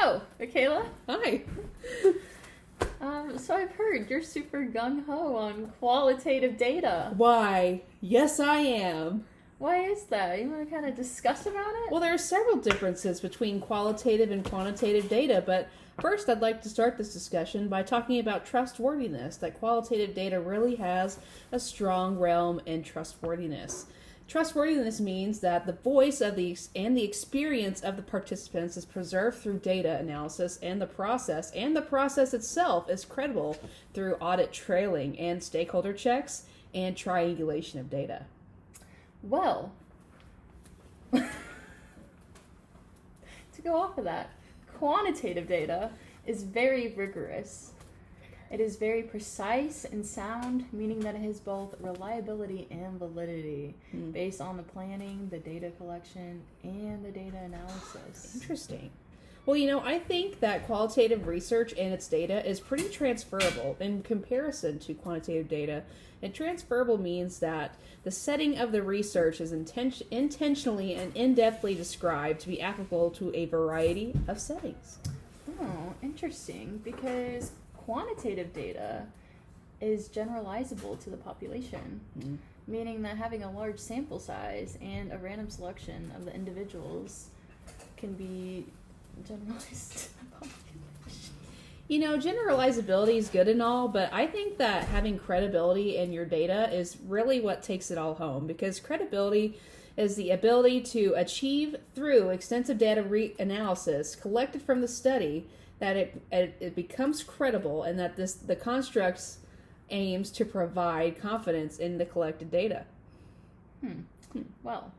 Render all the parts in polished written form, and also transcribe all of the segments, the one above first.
So, Michaela? Hi. So I've heard you're super gung-ho on qualitative data. Why, yes I am. Why is that? You want to kind of discuss about it? Well, there are several differences between qualitative and quantitative data, but first I'd like to start this discussion by talking about trustworthiness, that qualitative data really has a strong realm in trustworthiness. Trustworthiness means that the voice of the experience of the participants is preserved through data analysis, and the process itself is credible through audit trailing and stakeholder checks and triangulation of data. Well, to go off of that, quantitative data is very rigorous. It is very precise and sound, meaning that it has both reliability and validity based on the planning, the data collection, and the data analysis. Interesting. Well, I think that qualitative research and its data is pretty transferable in comparison to quantitative data. And transferable means that the setting of the research is intentionally and in-depthly described to be applicable to a variety of settings. Oh, interesting, because quantitative data is generalizable to the population, meaning that having a large sample size and a random selection of the individuals can be generalized to the population. Generalizability is good and all, but I think that having credibility in your data is really what takes it all home, because credibility is the ability to achieve through extensive data analysis collected from the study that it becomes credible, and that the construct aims to provide confidence in the collected data. Well,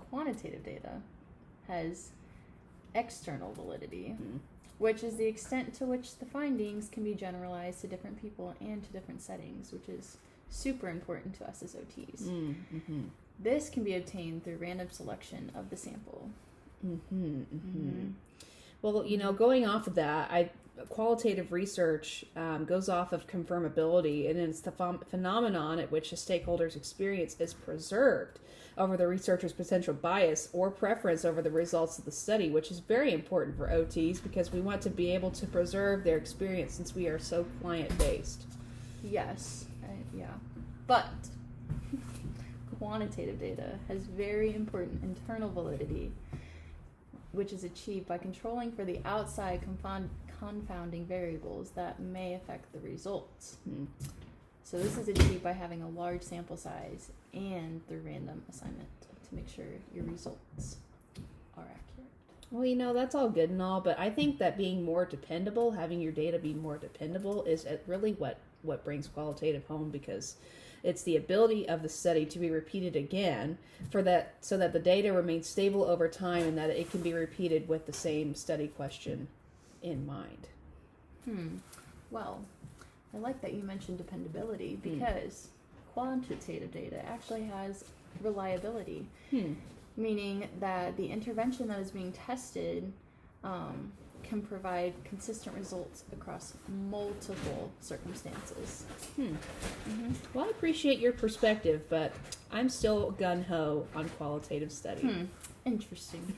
quantitative data has external validity, which is the extent to which the findings can be generalized to different people and to different settings, which is super important to us as OTs. This can be obtained through random selection of the sample. Well, going off of that, qualitative research goes off of confirmability, and it's the phenomenon at which a stakeholder's experience is preserved over the researcher's potential bias or preference over the results of the study, which is very important for OTs because we want to be able to preserve their experience since we are so client-based. Yes, yeah. But quantitative data has very important internal validity, which is achieved by controlling for the outside confounding variables that may affect the results. So this is achieved by having a large sample size and through random assignment to make sure your results are accurate. Well, that's all good and all, but I think that being more dependable, having your data be more dependable, is really what brings qualitative home, because it's the ability of the study to be repeated again so that the data remains stable over time and that it can be repeated with the same study question in mind. Well, I like that you mentioned dependability, because quantitative data actually has reliability, meaning that the intervention that is being tested can provide consistent results across multiple circumstances. Well, I appreciate your perspective, but I'm still gung-ho on qualitative study. Interesting.